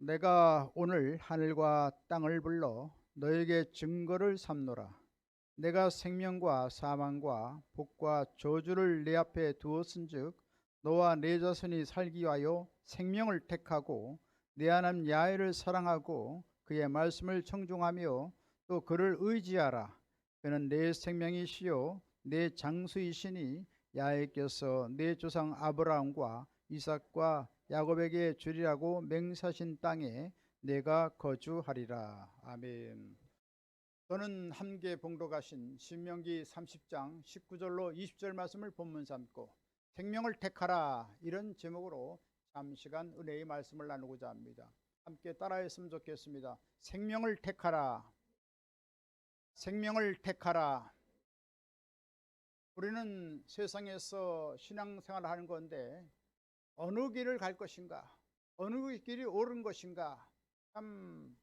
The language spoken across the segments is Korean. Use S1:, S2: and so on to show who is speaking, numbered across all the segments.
S1: 내가 오늘 하늘과 땅을 불러 너에게 증거를 삼노라. 내가 생명과 사망과 복과 저주를 내 앞에 두었은즉 너와 내 자손이 살기 위하여 생명을 택하고 내 하나님 야훼를 사랑하고 그의 말씀을 청종하며 또 그를 의지하라. 그는 내 생명이시요 내 장수이시니 야훼께서 내 조상 아브라함과 이삭과 야곱에게 주리라고 맹세하신 땅에 내가 거주하리라. 아멘. 저는 함께 봉독하신 신명기 30장 19절로 20절 말씀을 본문 삼고 생명을 택하라, 이런 제목으로 잠시간 은혜의 말씀을 나누고자 합니다. 함께 따라했으면 좋겠습니다. 생명을 택하라. 생명을 택하라. 우리는 세상에서 신앙생활을 하는 건데 어느 길을 갈 것인가, 어느 길이 옳은 것인가, 참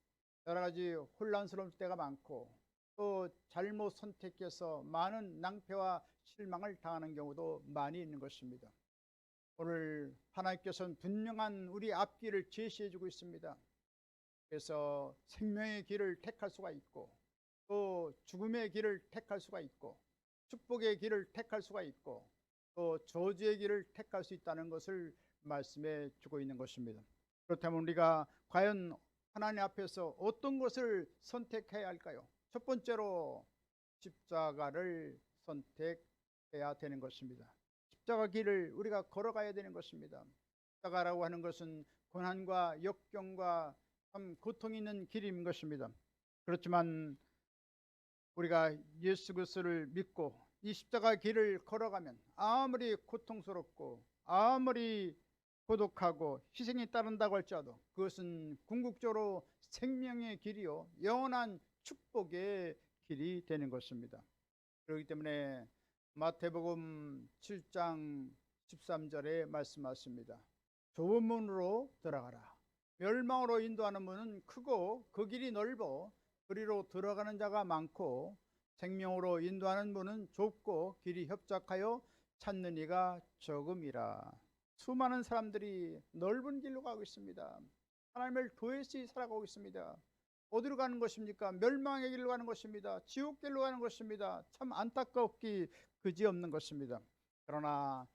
S1: 여러 가지 혼란스러울 때가 많고 또 잘못 선택해서 많은 낭패와 실망을 당하는 경우도 많이 있는 것입니다. 오늘 하나님께서는 분명한 우리 앞길을 제시해 주고 있습니다. 그래서 생명의 길을 택할 수가 있고 또 죽음의 길을 택할 수가 있고 축복의 길을 택할 수가 있고 또 저주의 길을 택할 수 있다는 것을 말씀해 주고 있는 것입니다. 그렇다면 우리가 과연 하나님 앞에서 어떤 것을 선택해야 할까요? 첫 번째로 십자가를 선택해야 되는 것입니다. 십자가 길을 우리가 걸어가야 되는 것입니다. 십자가라고 하는 것은 고난과 역경과 참 고통이 있는 길인 것입니다. 그렇지만 우리가 예수 그리스도를 믿고 이 십자가 길을 걸어가면 아무리 고통스럽고 아무리 고독하고 희생이 따른다고 할지라도 그것은 궁극적으로 생명의 길이요 영원한 축복의 길이 되는 것입니다. 그렇기 때문에 마태복음 7장 13절에 말씀하십니다. 좁은 문으로 들어가라. 멸망으로 인도하는 문은 크고 그 길이 넓어 그리로 들어가는 자가 많고 생명으로 인도하는 문은 좁고 길이 협착하여 찾는 이가 적음이라. 수많은 사람들이 넓은 길로 가고 있습니다. 하나님을 도외시 살아가고 있습니다. 어디로 가는 것입니까? 멸망의 길로 가는 것입니다. 지옥길로 가는 것입니다. 참 안타깝기 그지없는 것입니다. 그러나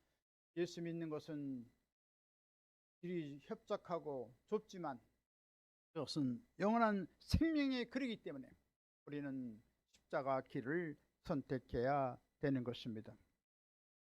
S1: 예수 믿는 것은 길이 협착하고 좁지만 그것은 영원한 생명의 길이기 때문에 우리는 십자가 길을 선택해야 되는 것입니다.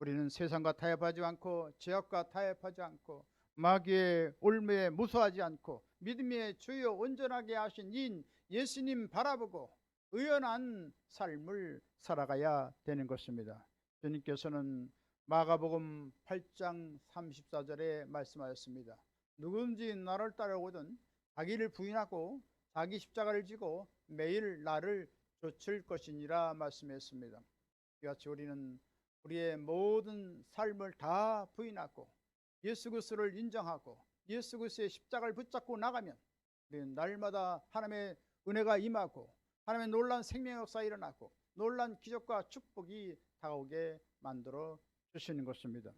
S1: 우리는 세상과 타협하지 않고 죄악과 타협하지 않고 마귀의 올무에 무서워하지 않고 믿음의 주여 온전하게 하신 인 예수님 바라보고 의연한 삶을 살아가야 되는 것입니다. 주님께서는 마가복음 8장 34절에 말씀하셨습니다. 누구든지 나를 따르거든 자기를 부인하고 자기 십자가를 지고 매일 나를 좇을 것이니라 말씀했습니다. 이같이 우리는 우리의 모든 삶을 다 부인하고 예수 그리스도를 인정하고 예수 그리스도의 십자가를 붙잡고 나가면 우리는 날마다 하나님의 은혜가 임하고 하나님의 놀라운 생명의 역사가 일어나고 놀라운 기적과 축복이 다가오게 만들어 주시는 것입니다.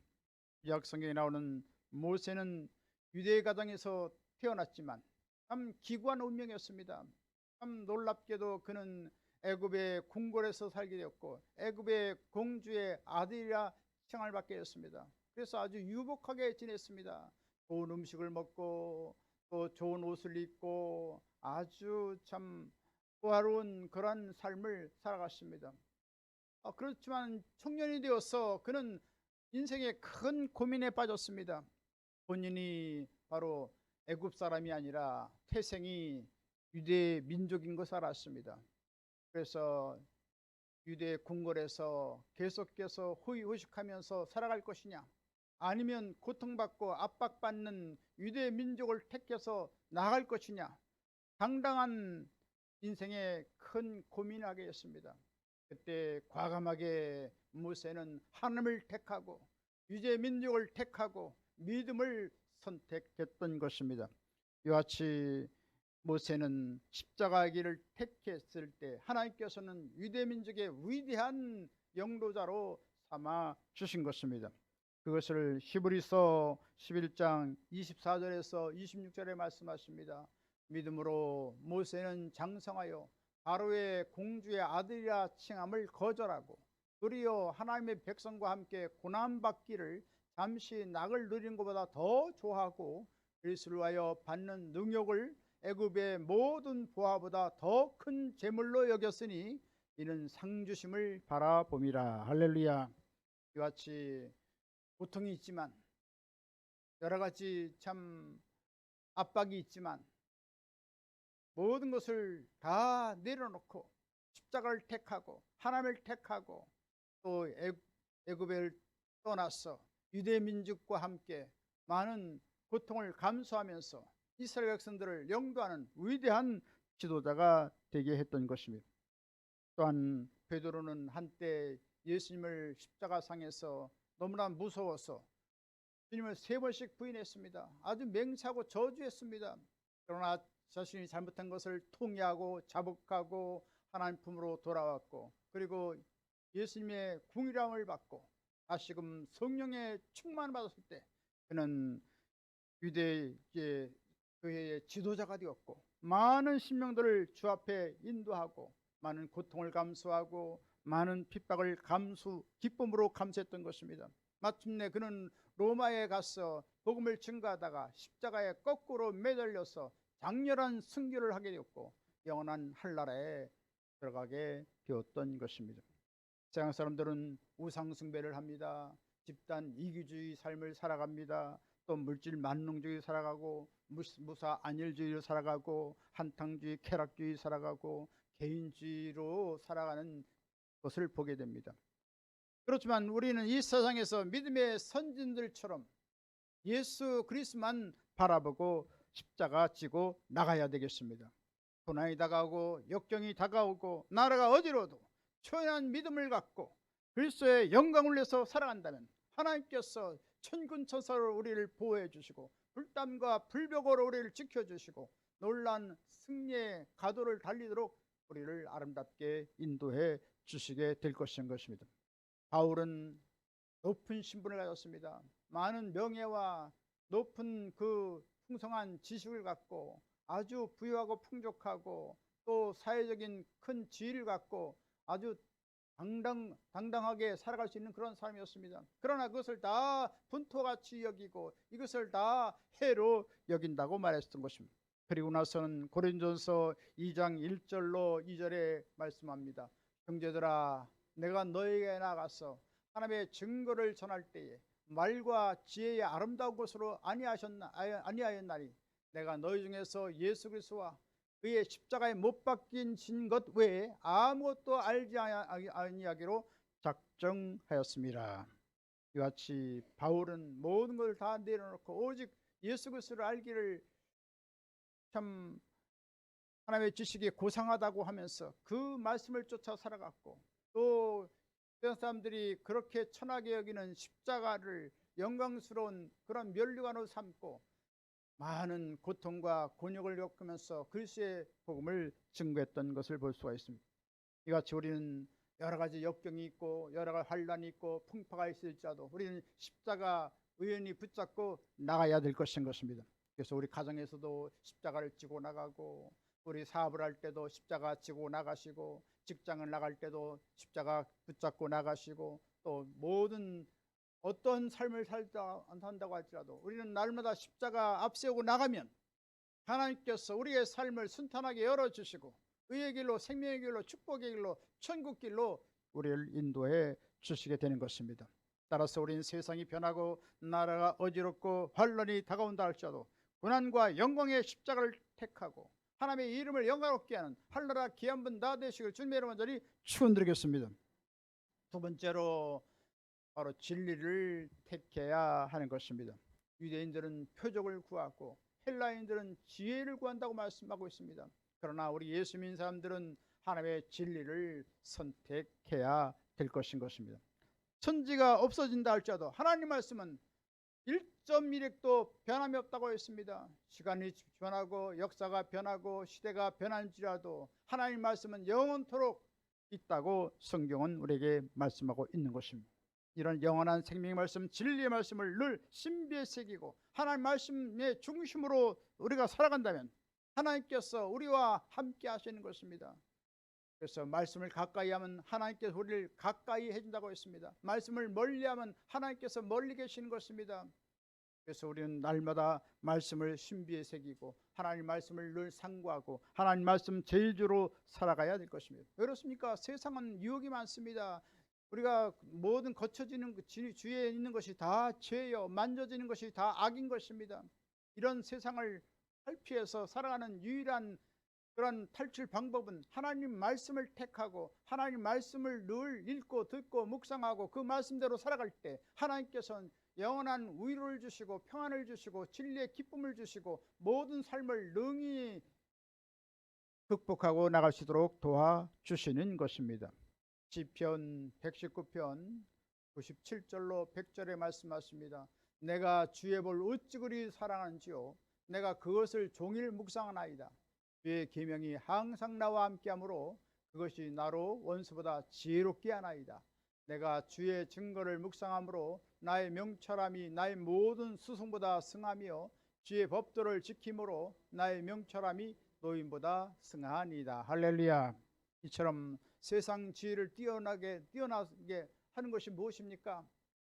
S1: 구약 성경에 나오는 모세는 유대 가정에서 태어났지만 참 기구한 운명이었습니다. 참 놀랍게도 그는 애굽의 궁궐에서 살게 되었고 애굽의 공주의 아들이라 칭을 받게 되었습니다. 그래서 아주 유복하게 지냈습니다. 좋은 음식을 먹고 또 좋은 옷을 입고 아주 참 호화로운 그런 삶을 살아갔습니다. 그렇지만 청년이 되어서 그는 인생의 큰 고민에 빠졌습니다. 본인이 바로 애굽 사람이 아니라 태생이 유대 민족인 것을 알았습니다. 그래서 유대 궁궐에서 계속해서 호의호식하면서 살아갈 것이냐, 아니면 고통받고 압박받는 유대 민족을 택해서 나아갈 것이냐, 당당한 인생의 큰 고민을 하게 됐습니다. 그때 과감하게 모세는 하나님을 택하고 유대 민족을 택하고 믿음을 선택했던 것입니다. 이와 같이 모세는 십자가의 길을 택했을 때 하나님께서는 유대 민족의 위대한 영도자로 삼아 주신 것입니다. 그것을 히브리서 11장 24절에서 26절에 말씀하십니다. 믿음으로 모세는 장성하여 바로의 공주의 아들이라 칭함을 거절하고 도리어 하나님의 백성과 함께 고난받기를 잠시 낙을 누리는 것보다 더 좋아하고 그리스도를 위하여 받는 능욕을 애굽의 모든 보화보다 더 큰 재물로 여겼으니 이는 상주심을 바라봄이라. 할렐루야. 이와 같이 고통이 있지만 여러 가지 참 압박이 있지만 모든 것을 다 내려놓고 십자가를 택하고 하나님을 택하고 또 애굽을 떠나서 유대 민족과 함께 많은 고통을 감수하면서 이스라엘 백성들을 영도하는 위대한 지도자가 되게 했던 것입니다. 또한 베드로는 한때 예수님을 십자가상에서 너무나 무서워서 주님을 3번씩 부인했습니다. 아주 맹세하고 저주했습니다. 그러나 자신이 잘못한 것을 통회하고 자복하고 하나님 품으로 돌아왔고 그리고 예수님의 궁일함을 받고 다시금 성령의 충만을 받았을 때 그는 유대의 교회의 지도자가 되었고 많은 신명들을 주 앞에 인도하고 많은 고통을 감수하고 많은 핍박을 기쁨으로 감수했던 것입니다. 마침내 그는 로마에 가서 복음을 증거하다가 십자가에 거꾸로 매달려서 장렬한 순교를 하게 되었고 영원한 한나라에 들어가게 되었던 것입니다. 세상 사람들은 우상 숭배를 합니다. 집단 이기주의 삶을 살아갑니다. 또 물질 만능주의 살아가고 무사 안일주의로 살아가고 한탕주의 쾌락주의 살아가고 개인주의로 살아가는 것을 보게 됩니다. 그렇지만 우리는 이 세상에서 믿음의 선진들처럼 예수 그리스도만 바라보고 십자가 지고 나가야 되겠습니다. 고난이 다가오고 역경이 다가오고 나라가 어디로도 초연한 믿음을 갖고 그리스도의 영광을 위해서 살아간다면 하나님께서 천군 천사로 우리를 보호해 주시고 불담과 불벽으로 우리를 지켜주시고 놀라운 승리의 가도를 달리도록 우리를 아름답게 인도해 주시게 될 것입니다. 바울은 높은 신분을 가졌습니다. 많은 명예와 높은 그 풍성한 지식을 갖고 아주 부유하고 풍족하고 또 사회적인 큰 지위를 갖고 아주 당당하게 살아갈 수 있는 그런 사람이었습니다. 그러나 그것을 다 분토같이 여기고 이것을 다 해로 여긴다고 말했던 것입니다. 그리고 나서는 고린도전서 2장 1절로 2절에 말씀합니다. 형제들아 내가 너에게 나가서 하나님의 증거를 전할 때에 말과 지혜의 아름다운 것으로 아니하였나니 내가 너희 중에서 예수 그리스도와 그의 십자가에 못 박힌 것 외에 아무것도 알지 아니하기로 작정하였습니다. 이같이 바울은 모든 것을 다 내려놓고 오직 예수 그리스도를 알기를 참 하나님의 지식이 고상하다고 하면서 그 말씀을 쫓아 살아갔고 또 세상 사람들이 그렇게 천하게 여기는 십자가를 영광스러운 그런 면류관으로 삼고 많은 고통과 곤욕을 겪으면서 그리스도의 복음을 증거했던 것을 볼 수가 있습니다. 이같이 우리는 여러 가지 역경이 있고 여러 가지 환난이 있고 풍파가 있을지라도 우리는 십자가 의연히 붙잡고 나가야 될 것입니다. 그래서 우리 가정에서도 십자가를 지고 나가고 우리 사업을 할 때도 십자가 지고 나가시고 직장을 나갈 때도 십자가 붙잡고 나가시고 또 모든 어떤 삶을 산다고 할지라도 우리는 날마다 십자가 앞세우고 나가면 하나님께서 우리의 삶을 순탄하게 열어주시고 의의 길로 생명의 길로 축복의 길로 천국 길로 우리를 인도해 주시게 되는 것입니다. 따라서 우리는 세상이 변하고 나라가 어지럽고 환난이 다가온다 할지라도 고난과 영광의 십자가를 택하고 하나님의 이름을 영광롭게 하는 한나라 귀한 분 다 되시길 주님의 이름으로 간절히 축원드리겠습니다. 두 번째로 바로 진리를 택해야 하는 것입니다. 유대인들은 표적을 구하고 헬라인들은 지혜를 구한다고 말씀하고 있습니다. 그러나 우리 예수 믿는 사람들은 하나님의 진리를 선택해야 될 것입니다. 천지가 없어진다 할지라도 하나님 말씀은 1.1핵도 변함이 없다고 했습니다. 시간이 변하고 역사가 변하고 시대가 변할지라도 하나님 말씀은 영원토록 있다고 성경은 우리에게 말씀하고 있는 것입니다. 이런 영원한 생명의 말씀, 진리의 말씀을 늘 신비에 새기고 하나님 말씀의 중심으로 우리가 살아간다면 하나님께서 우리와 함께 하시는 것입니다. 그래서 말씀을 가까이 하면 하나님께서 우리를 가까이 해준다고 했습니다. 말씀을 멀리하면 하나님께서 멀리 계시는 것입니다. 그래서 우리는 날마다 말씀을 신비에 새기고 하나님 말씀을 늘 상고하고 하나님 말씀 제일주로 살아가야 될 것입니다. 왜 그렇습니까? 세상은 유혹이 많습니다. 우리가 모든 거쳐지는 주위에 있는 것이 다 죄요, 만져지는 것이 다 악인 것입니다. 이런 세상을 탈피해서 살아가는 유일한 그런 탈출 방법은 하나님 말씀을 택하고 하나님 말씀을 늘 읽고 듣고 묵상하고 그 말씀대로 살아갈 때 하나님께서는 영원한 위로를 주시고 평안을 주시고 진리의 기쁨을 주시고 모든 삶을 능히 극복하고 나갈 수 있도록 도와주시는 것입니다. 시편 119편 97절로 100절에 말씀하십니다. 내가 주의 볼 어찌 그리 사랑하는지요 내가 그것을 종일 묵상하나이다. 주의 계명이 항상 나와 함께하므로 그것이 나로 원수보다 지혜롭게 하나이다. 내가 주의 증거를 묵상함으로 나의 명철함이 나의 모든 수송보다 승하며 주의 법도를 지킴으로 나의 명철함이 노인보다 승하니이다. 할렐루야. 이처럼 세상 지혜를 뛰어나게 하는 것이 무엇입니까?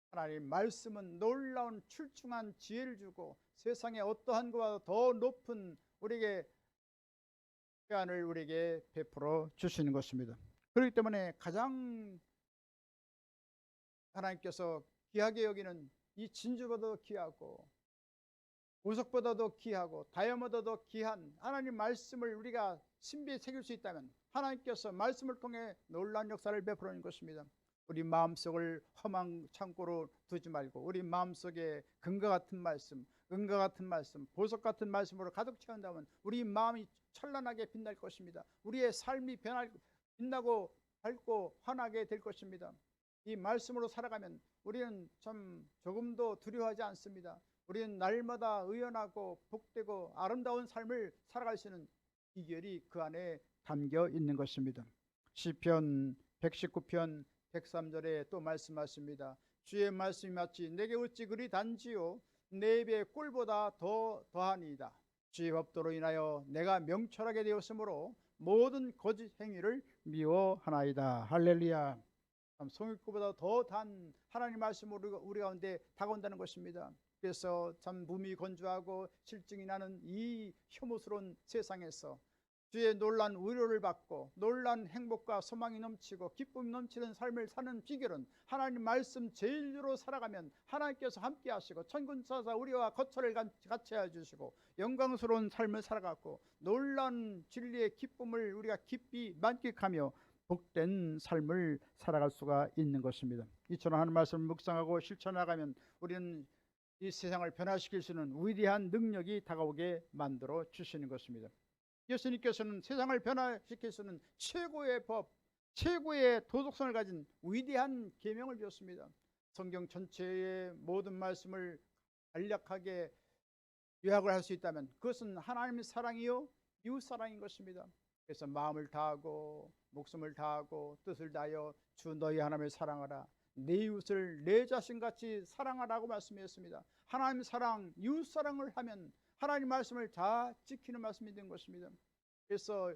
S1: 하나님 말씀은 놀라운 출중한 지혜를 주고 세상의 어떠한 것보다 더 높은 우리에게 평안을 우리에게 베풀어 주시는 것입니다. 그렇기 때문에 가장 하나님께서 귀하게 여기는 이 진주보다도 귀하고 보석보다도 귀하고 다이아몬드보다도 귀한 하나님 말씀을 우리가 신비에 새길 수 있다면 하나님께서 말씀을 통해 놀라운 역사를 베풀어낸 것입니다. 우리 마음속을 험한 창고로 두지 말고 우리 마음속에 금과 같은 말씀, 은과 같은 말씀, 보석 같은 말씀으로 가득 채운다면 우리 마음이 찬란하게 빛날 것입니다. 우리의 삶이 빛나고 밝고 환하게 될 것입니다. 이 말씀으로 살아가면 우리는 참 조금도 두려워하지 않습니다. 우리는 날마다 의연하고 복되고 아름다운 삶을 살아갈 수 있는 비결이 그 안에 담겨 있는 것입니다. 시편 119편 103절에 또 말씀하십니다. 주의 말씀이 마치 내게 어찌 그리 단지요 내 입의 꿀보다 더하니이다. 주의 법도로 인하여 내가 명철하게 되었으므로 모든 거짓 행위를 미워하나이다. 할렐루야. 송이꿀보다 더 단 하나님 말씀으로 우리 가운데 다가온다는 것입니다. 그래서 참 몸이 건조하고 실증이 나는 이 혐오스러운 세상에서 주의 놀란 위로를 받고 놀란 행복과 소망이 넘치고 기쁨이 넘치는 삶을 사는 비결은 하나님 말씀 제일주로 살아가면 하나님께서 함께 하시고 천군천사 우리와 거처를 같이 해주시고 영광스러운 삶을 살아가고 놀란 진리의 기쁨을 우리가 깊이 만끽하며 복된 삶을 살아갈 수가 있는 것입니다. 이처럼 하는 말씀을 묵상하고 실천하가면 우리는 이 세상을 변화시킬 수 있는 위대한 능력이 다가오게 만들어 주시는 것입니다. 예수님께서는 세상을 변화시킬 수 있는 최고의 법, 최고의 도덕성을 가진 위대한 계명을 주었습니다. 성경 전체의 모든 말씀을 간략하게 요약을 할 수 있다면 그것은 하나님의 사랑이요 이웃 사랑인 것입니다. 그래서 마음을 다하고 목숨을 다하고 뜻을 다하여 주 너희 하나님을 사랑하라. 내 이웃을 내 자신같이 사랑하라고 말씀했습니다. 하나님 사랑, 이웃 사랑을 하면 하나님 말씀을 다 지키는 말씀이 된 것입니다. 그래서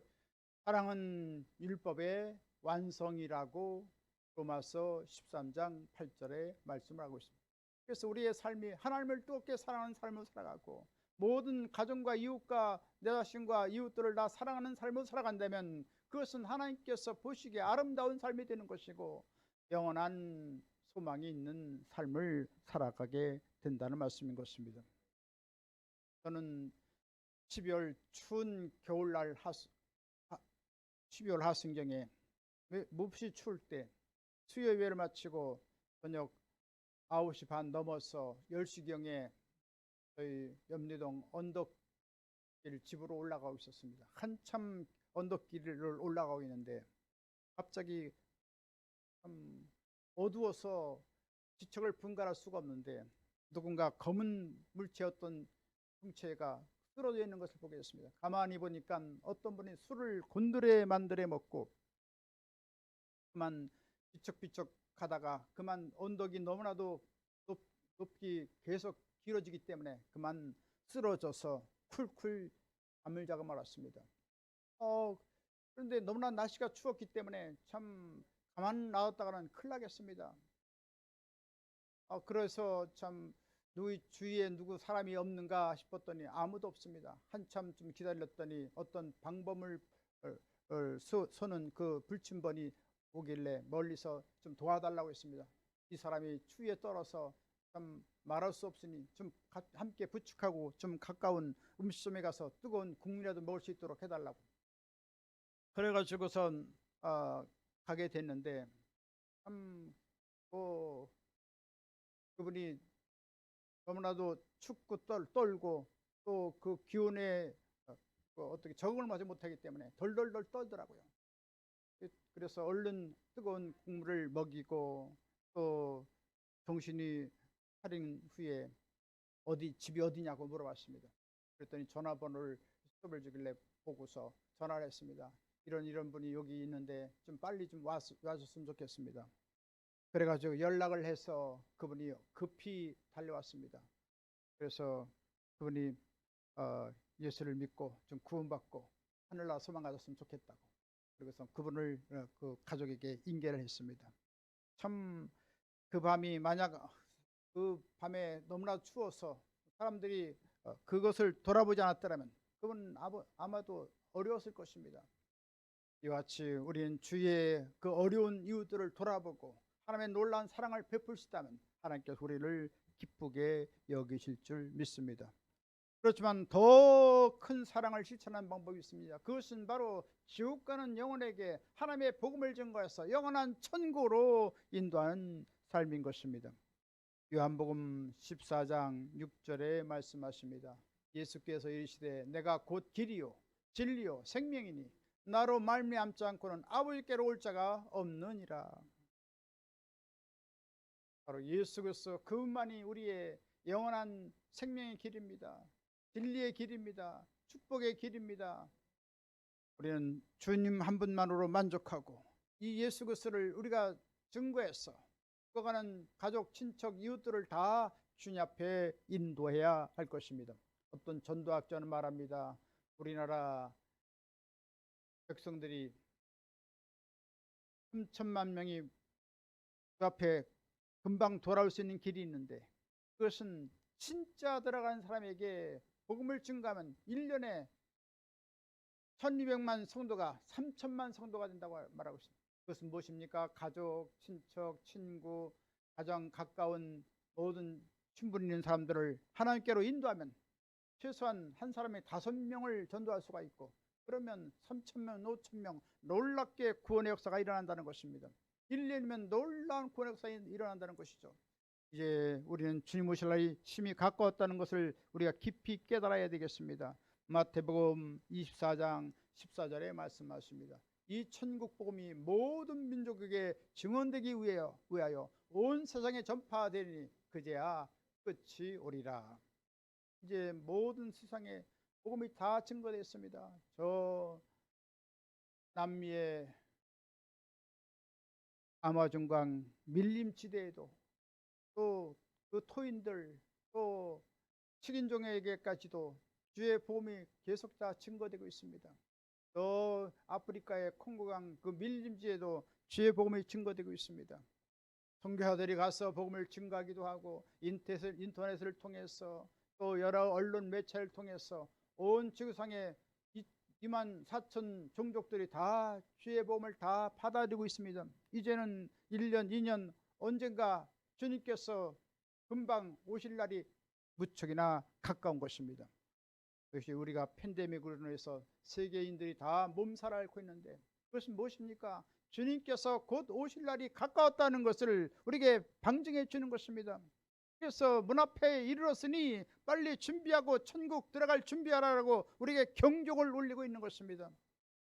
S1: 사랑은 율법의 완성이라고 로마서 13장 8절에 말씀을 하고 있습니다. 그래서 우리의 삶이 하나님을 뜨겁게 사랑하는 삶을 살아가고 모든 가정과 이웃과 내 자신과 이웃들을 다 사랑하는 삶을 살아간다면 그것은 하나님께서 보시기에 아름다운 삶이 되는 것이고 영원한 소망이 있는 삶을 살아가게 된다는 말씀인 것입니다. 저는 12월 추운 겨울날 12월 하순경에 몹시 추울 때 수요예배를 마치고 저녁 9시 반 넘어서 10시경에 저희 염리동 언덕길 집으로 올라가고 있었습니다. 한참 언덕길을 올라가고 있는데 갑자기 어두워서 지척을 분간할 수가 없는데 누군가 검은 물체였던 형체가 쓰러져 있는 것을 보게 됐습니다. 가만히 보니까 어떤 분이 술을 곤드레 만드레 먹고 만 비척비척 가다가 그만 언덕이 너무나도 높이 계속 길어지기 때문에 그만 쓰러져서 쿨쿨 잠을 자고 말았습니다. 그런데 너무나 날씨가 추웠기 때문에 참 가만 놔뒀다가는 큰일 나겠습니다. 그래서 참 누구 주위에 누구 사람이 없는가 싶었더니 아무도 없습니다. 한참 좀 기다렸더니 어떤 방범을 쏘는 그 불침번이 오길래 멀리서 좀 도와달라고 했습니다. 이 사람이 추위에 떨어서 참 말할 수 없으니 좀 함께 부축하고 좀 가까운 음식점에 가서 뜨거운 국물이라도 먹을 수 있도록 해달라고. 그래가지고선 가게 됐는데 참 그분이 너무나도 춥고 떨고 또 그 기온에 어떻게 적응을 하지 못하기 때문에 덜덜덜 떨더라고요. 그래서 얼른 뜨거운 국물을 먹이고 또 정신이 차린 후에 집이 어디냐고 물어봤습니다. 그랬더니 전화번호를 스톱을 주길래 보고서 전화를 했습니다. 이런 분이 여기 있는데 좀 빨리 좀 와줬으면 좋겠습니다. 그래가지고 연락을 해서 그분이 급히 달려왔습니다. 그래서 그분이 예수를 믿고 좀 구원받고 하늘나라 소망 가졌으면 좋겠다고. 그래서 그분을 그 가족에게 인계를 했습니다. 참 그 밤이 만약 그 밤에 너무나 추워서 사람들이 그것을 돌아보지 않았더라면 그분은 아마도 어려웠을 것입니다. 이와 같이 우리는 주위의 그 어려운 이웃들을 돌아보고 하나님의 놀라운 사랑을 베풀 수 있다면 하나님께서 우리를 기쁘게 여기실 줄 믿습니다. 그렇지만 더 큰 사랑을 실천하는 방법이 있습니다. 그것은 바로 지옥 가는 영혼에게 하나님의 복음을 전가해서 영원한 천국으로 인도하는 삶인 것입니다. 요한복음 14장 6절에 말씀하십니다. 예수께서 이르시되 내가 곧 길이요 진리요 생명이니 나로 말미암지 않고는 아버지께로 올 자가 없느니라. 바로 예수 그리스도 그분만이 우리의 영원한 생명의 길입니다. 진리의 길입니다. 축복의 길입니다. 우리는 주님 한 분만으로 만족하고 이 예수 그리스도를 우리가 증거해서 가는 가족, 친척, 이웃들을 다 주님 앞에 인도해야 할 것입니다. 어떤 전도학자는 말합니다. 우리나라 백성들이 3천만 명이 그 앞에 금방 돌아올 수 있는 길이 있는데 그것은 진짜 들어간 사람에게 복음을 증거하면 1년에 1200만 성도가 3천만 성도가 된다고 말하고 있습니다. 그것은 무엇입니까? 가족, 친척, 친구, 가장 가까운 모든 친분 있는 사람들을 하나님께로 인도하면 최소한 한 사람이 5명을 전도할 수가 있고 그러면 3천명, 5천명 놀랍게 구원의 역사가 일어난다는 것입니다. 1년이면 놀라운 구원의 역사가 일어난다는 것이죠. 이제 우리는 주님 오실 날이 심히 가까웠다는 것을 우리가 깊이 깨달아야 되겠습니다. 마태복음 24장 14절에 말씀하십니다. 이 천국 복음이 모든 민족에게 증언되기 위하여 온 세상에 전파되니 그제야 끝이 오리라. 이제 모든 세상에 복음이 다 증거됐습니다. 저 남미의 아마존강 밀림지대에도 또 그 토인들 또 식인종에게까지도 주의 복음이 계속 다 증거되고 있습니다. 또 아프리카의 콩고강 그 밀림지에도 주의 복음이 증거되고 있습니다. 선교사들이 가서 복음을 증거하기도 하고 인터넷을 통해서 또 여러 언론 매체를 통해서 온 지구상에 2만 4천 종족들이 다 주의 복음을 다 받아들이고 있습니다. 이제는 1년 2년 언젠가 주님께서 금방 오실 날이 무척이나 가까운 것입니다. 그것이 우리가 팬데믹으로 인해서 세계인들이 다 몸살을 앓고 있는데 그것은 무엇입니까? 주님께서 곧 오실 날이 가까웠다는 것을 우리에게 방증해 주는 것입니다. 그래서 문 앞에 이르렀으니 빨리 준비하고 천국 들어갈 준비하라고 우리에게 경종을 울리고 있는 것입니다.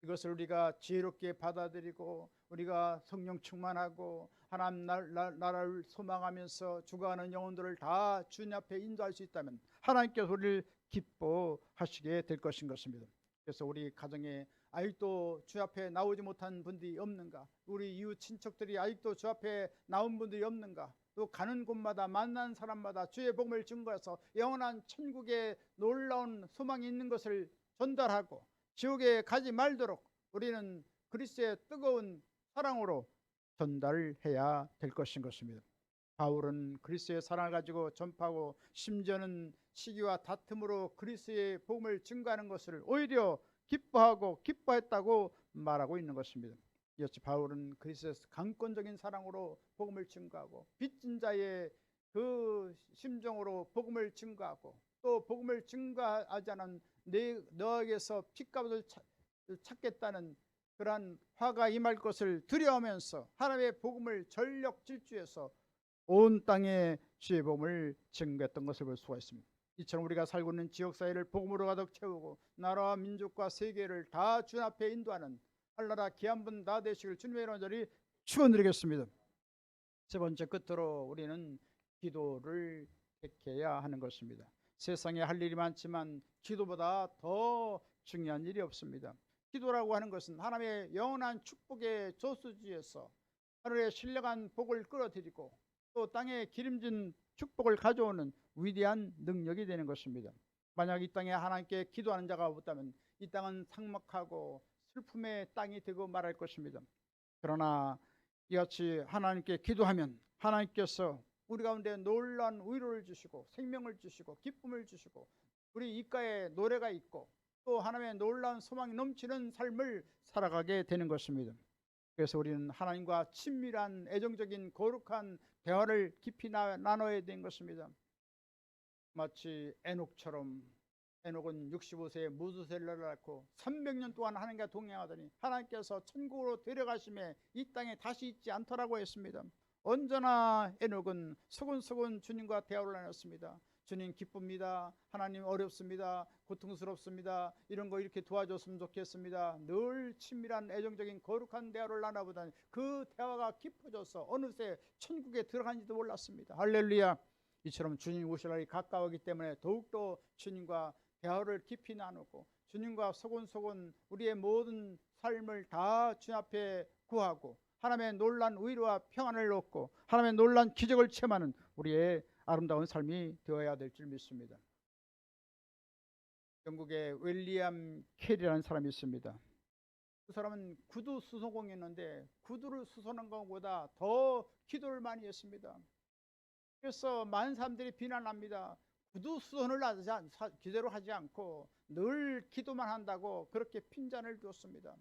S1: 이것을 우리가 지혜롭게 받아들이고 우리가 성령 충만하고 하나님 나라를 소망하면서 죽어가는 영혼들을 다 주님 앞에 인도할 수 있다면 하나님께서 우리를 기뻐하시게 될 것인 것입니다. 그래서 우리 가정에 아직도 주 앞에 나오지 못한 분들이 없는가? 우리 이웃 친척들이 아직도 주 앞에 나온 분들이 없는가? 또 가는 곳마다 만난 사람마다 주의 복음을 증거해서 영원한 천국에 놀라운 소망이 있는 것을 전달하고 지옥에 가지 말도록 우리는 그리스도의 뜨거운 사랑으로 전달해야 될 것인 것입니다. 바울은 그리스도의 사랑을 가지고 전파하고 심지어는 시기와 다툼으로 그리스도의 복음을 증거하는 것을 오히려 기뻐하고 기뻐했다고 말하고 있는 것입니다. 이어서 바울은 그리스도의 강권적인 사랑으로 복음을 증거하고 빚진 자의 그 심정으로 복음을 증거하고 또 복음을 증거하지 않은 너에게서 핏값을 찾겠다는 그러한 화가 임할 것을 두려워하면서 하나님의 복음을 전력 질주해서 온 땅에 주의 복음을 증거했던 것을 볼 수가 있습니다. 이처럼 우리가 살고 있는 지역사회를 복음으로 가득 채우고 나라와 민족과 세계를 다 주 앞에 인도하는 한나라 귀한 다 되시길 주님의 이름으로 간절히 축원드리겠습니다. 세 번째, 끝으로 우리는 기도를 택해야 하는 것입니다. 세상에 할 일이 많지만 기도보다 더 중요한 일이 없습니다. 기도라고 하는 것은 하나님의 영원한 축복의 저수지에서 하늘의 신령한 복을 끌어들이고 또 땅에 기름진 축복을 가져오는 위대한 능력이 되는 것입니다. 만약 이 땅에 하나님께 기도하는 자가 없다면 이 땅은 삭막하고 슬픔의 땅이 되고 말할 것입니다. 그러나 이같이 하나님께 기도하면 하나님께서 우리 가운데 놀라운 위로를 주시고 생명을 주시고 기쁨을 주시고 우리 입가에 노래가 있고 또 하나님의 놀라운 소망이 넘치는 삶을 살아가게 되는 것입니다. 그래서 우리는 하나님과 친밀한 애정적인 거룩한 대화를 깊이 나눠야 되는 것입니다. 마치 에녹처럼 에녹은 65세에 무두셀라를 낳고 300년 동안 하나님과 동행하더니 하나님께서 천국으로 데려가심에 이 땅에 다시 있지 않더라고 했습니다. 언제나 에녹은 소곤소곤 주님과 대화를 나눴습니다. 주님 기쁩니다. 하나님 어렵습니다. 고통스럽습니다. 이런 거 이렇게 도와줬으면 좋겠습니다. 늘 친밀한 애정적인 거룩한 대화를 나눠보다니 그 대화가 깊어져서 어느새 천국에 들어간지도 몰랐습니다. 할렐루야. 이처럼 주님 오실 날이 가까우기 때문에 더욱더 주님과 대화를 깊이 나누고 주님과 소곤소곤 우리의 모든 삶을 다 주님 앞에 구하고 하나님의 놀란 위로와 평안을 얻고 하나님의 놀란 기적을 체험하는 우리의 아름다운 삶이 되어야 될 줄 믿습니다. 영국의 윌리엄 캐리라는 사람이 있습니다. 그 사람은 구두 수선공이었는데 구두를 수선한 것보다 더 기도를 많이 했습니다. 그래서 많은 사람들이 비난합니다. 구두 수선을 제대로 하지 않고 늘 기도만 한다고 그렇게 핀잔을 줬습니다.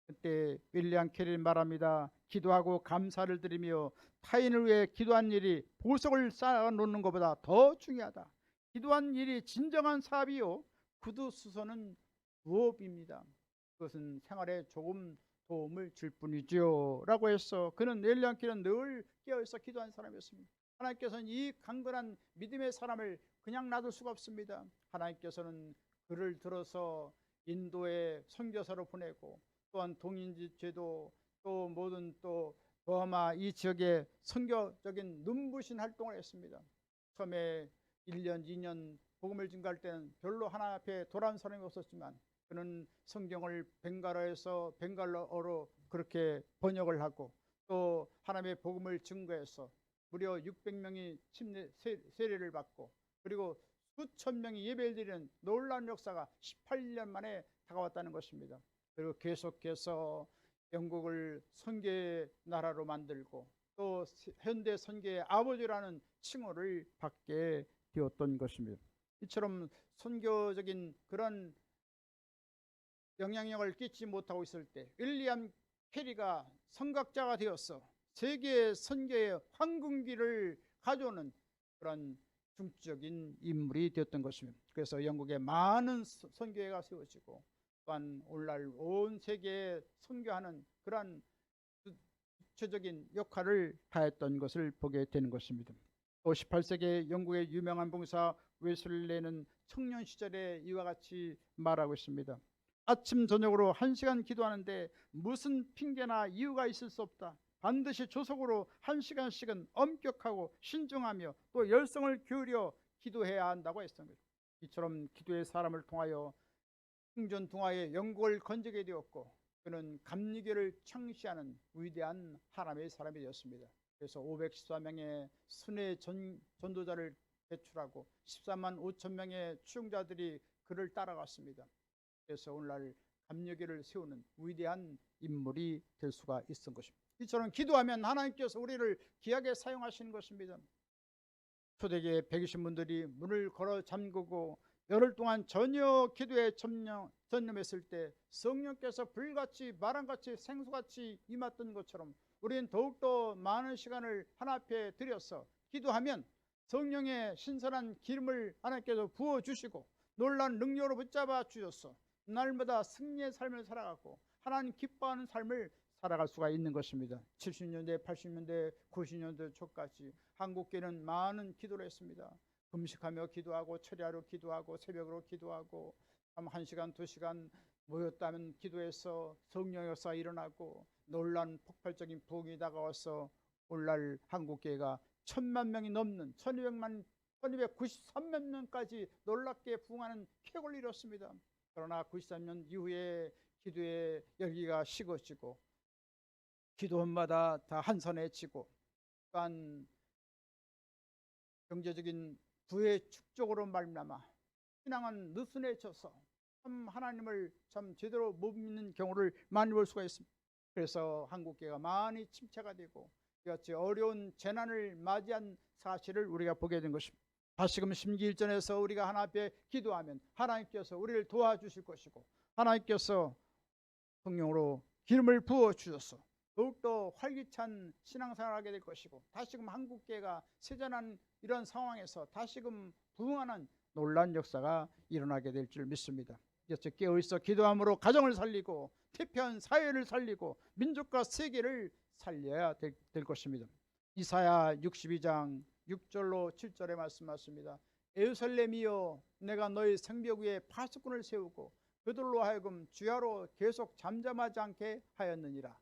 S1: 그때 윌리엄 캐리는 말합니다. 기도하고 감사를 드리며 타인을 위해 기도한 일이 보석을 쌓아놓는 것보다 더 중요하다. 기도한 일이 진정한 사업이요 구두 수선은 부업입니다. 그것은 생활에 조금 도움을 줄 뿐이죠 라고 해서 그는 윌리엄 캐리는 늘 깨어있어 기도하는 사람이었습니다. 하나님께서는 이 강건한 믿음의 사람을 그냥 놔둘 수가 없습니다. 하나님께서는 그를 들어서 인도의 선교사로 보내고 또한 동인지 제도 또 모든 또 버마 이 지역에 선교적인 눈부신 활동을 했습니다. 처음에 1년 2년 복음을 증거할 때는 별로 하나님 앞에 돌아온 사람이 없었지만 그는 성경을 벵갈어에서 벵갈어로 그렇게 번역을 하고 또 하나님의 복음을 증거해서 무려 600명이 세례를 받고 그리고 수천 명이 예배를 드리는 놀라운 역사가 18년 만에 다가왔다는 것입니다. 그리고 계속해서 영국을 선교의 나라로 만들고 또 현대 선교의 아버지라는 칭호를 받게 되었던 것입니다. 이처럼 선교적인 그런 영향력을 끼치지 못하고 있을 때 윌리엄 캐리가 선각자가 되어서 세계 선교의 황금기를 가져오는 그런 중적인 인물이 되었던 것입니다. 그래서 영국에 많은 선교회가 세워지고 또한 오늘날 온 세계에 선교하는 그러한 주체적인 역할을 다했던 것을 보게 되는 것입니다. 또 18세기 영국의 유명한 봉사 웨슬레는 청년 시절에 이와 같이 말하고 있습니다. 아침 저녁으로 1시간 기도하는데 무슨 핑계나 이유가 있을 수 없다. 반드시 조속으로 1시간씩은 엄격하고 신중하며 또 열성을 기울여 기도해야 한다고 했습니다. 이처럼 기도의 사람을 통하여 흥전동화의 영국을 건지게 되었고 그는 감리교를 창시하는 위대한 하나님의 사람이 되었습니다. 그래서 514명의 순회 전도자를 배출하고 14만 5천 명의 추종자들이 그를 따라갔습니다. 그래서 오늘날 감리교를 세우는 위대한 인물이 될 수가 있은 것입니다. 이처럼 기도하면 하나님께서 우리를 귀하게 사용하시는 것입니다. 초대교회 120분들이 문을 걸어 잠그고 열흘 동안 전혀 기도에 전념했을 때 성령께서 불같이 바람같이 생수같이 임했던 것처럼 우리는 더욱더 많은 시간을 하나님 앞에 들여서 기도하면 성령의 신선한 기름을 하나님께서 부어주시고 놀라운 능력으로 붙잡아 주셔서 날마다 승리의 삶을 살아가고 하나님 기뻐하는 삶을 살아갈 수가 있는 것입니다. 70년대, 80년대, 90년대 초까지 한국교회는 많은 기도를 했습니다. 금식하며 기도하고 철야로 기도하고 새벽으로 기도하고 1시간, 2시간 모였다면 기도해서 성령의 역사가 일어나고 놀라운 폭발적인 부흥이 다가와서 오늘날 한국교회가 1000만 명이 넘는 1293만 명까지 놀랍게 부흥하는 쾌거를 이뤘습니다. 그러나 93년 이후에 기도의 열기가 식어지고 기도원마다 다 한산해지고 또한 경제적인 부의 축적으로 말미암아 신앙은 느슨해져서 참 하나님을 참 제대로 못 믿는 경우를 많이 볼 수가 있습니다. 그래서 한국교회가 많이 침체가 되고 이같이 어려운 재난을 맞이한 사실을 우리가 보게 된 것입니다. 다시금 심기일전에서 우리가 하나님 앞에 기도하면 하나님께서 우리를 도와주실 것이고 하나님께서 성령으로 기름을 부어주셔서 더욱더 활기찬 신앙생활을 하게 될 것이고 다시금 한국교회가 세전한 이런 상황에서 다시금 부흥하는 놀라운 역사가 일어나게 될 줄 믿습니다. 그래서 깨어있어 기도함으로 가정을 살리고 태평한 사회를 살리고 민족과 세계를 살려야 될 것입니다. 이사야 62장 6절로 7절에 말씀하십니다. 예루살렘이여 내가 너희 성벽 위에 파수꾼을 세우고 그들로 하여금 주야로 계속 잠잠하지 않게 하였느니라.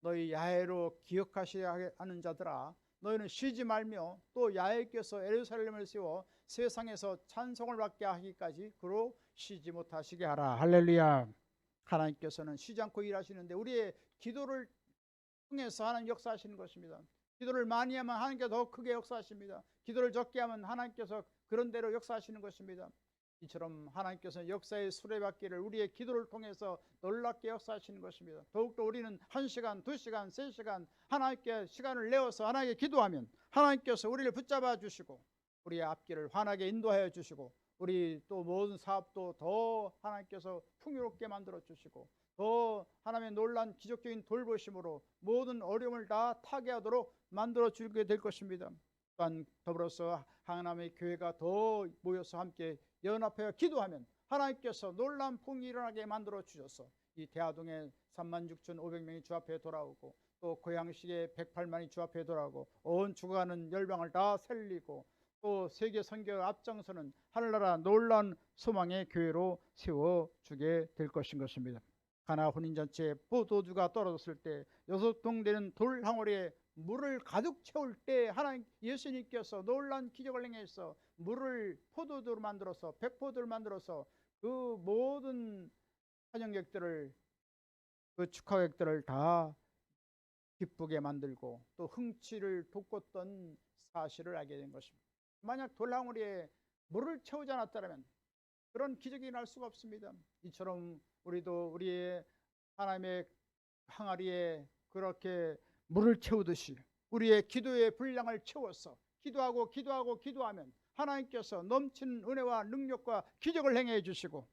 S1: 너희 야훼로 기억하셔야 하는 자들아 너희는 쉬지 말며 또 야훼께서 예루살렘을 세워 세상에서 찬송을 받게 하기까지 그로 쉬지 못하시게 하라. 할렐루야. 하나님께서는 쉬지 않고 일하시는데 우리의 기도를 통해서 하나님 역사하시는 것입니다. 기도를 많이 하면 하나님께서 더 크게 역사하십니다. 기도를 적게 하면 하나님께서 그런 대로 역사하시는 것입니다. 이처럼 하나님께서 역사의 수레바퀴를 우리의 기도를 통해서 놀랍게 역사하시는 것입니다. 더욱더 우리는 1시간, 2시간, 3시간 하나님께 시간을 내어서 하나님께 기도하면 하나님께서 우리를 붙잡아 주시고 우리의 앞길을 환하게 인도하여 주시고 우리 또 모든 사업도 더 하나님께서 풍요롭게 만들어 주시고 더 하나님의 놀라운 기적적인 돌보심으로 모든 어려움을 다 타개하도록 만들어 주게 될 것입니다. 또한 더불어서 하나님의 교회가 더 모여서 함께 연합하여 기도하면 하나님께서 놀라운 풍이 일어나게 만들어 주셔서 이 대하동에 36,500명이 주 앞에 돌아오고 또 고양시에 108만이 주 앞에 돌아오고 온 죽어가는 열방을 다 살리고 또 세계 선교를 앞장서는 하늘나라 놀라운 소망의 교회로 세워주게 될 것입니다. 가나 혼인잔치에 포도주가 떨어졌을 때 6동 되는 돌 항아리에 물을 가득 채울 때 하나님 예수님께서 놀라운 기적을 행해서 물을 포도주로 만들어서 백포도를 만들어서 그 모든 환영객들을 그 축하객들을 다 기쁘게 만들고 또 흥취를 돋궜던 사실을 알게 된 것입니다. 만약 돌항아리에 물을 채우지 않았다면 그런 기적이 날 수가 없습니다. 이처럼 우리도 우리의 하나님의 항아리에 그렇게 물을 채우듯이 우리의 기도의 분량을 채워서 기도하면 하나님께서 넘치는 은혜와 능력과 기적을 행해 주시고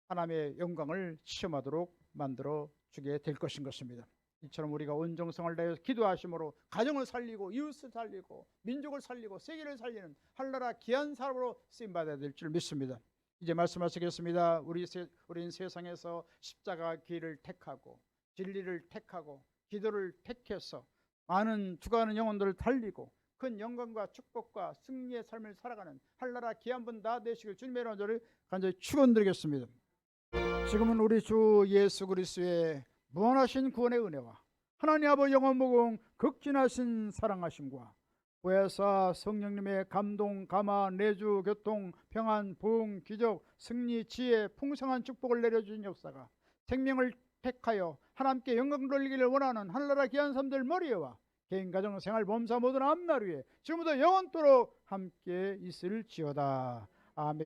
S1: 하나님의 영광을 시험하도록 만들어 주게 될 것입니다. 이처럼 우리가 온 정성을 다해서 기도하심으로 가정을 살리고 이웃을 살리고 민족을 살리고 세계를 살리는 한나라 귀한 사람으로 쓰임받아야 될 줄 믿습니다. 이제 말씀하시겠습니다. 우리는 세상에서 십자가 길을 택하고 진리를 택하고 기도를 택해서 많은 죽어가는 영혼들을 살리고 큰 영광과 축복과 승리의 삶을 살아가는 한나라 귀한 분 다 되시길 주님의 이름으로 간절히 축원드리겠습니다. 지금은 우리 주 예수 그리스도의 무한하신 구원의 은혜와 하나님 아버지 영원무궁 극진하신 사랑하심과 보혜사 성령님의 감동, 감화, 내주, 교통, 평안, 부흥, 기적, 승리, 지혜, 풍성한 축복을 내려주신 역사가 생명을 택하여 하나님께 영광 돌리기를 원하는 하늘나라 귀한 삶들 머리에와 개인, 가정, 생활, 범사 모든 앞날 위에 지금부터 영원토록 함께 있을지어다. 아멘.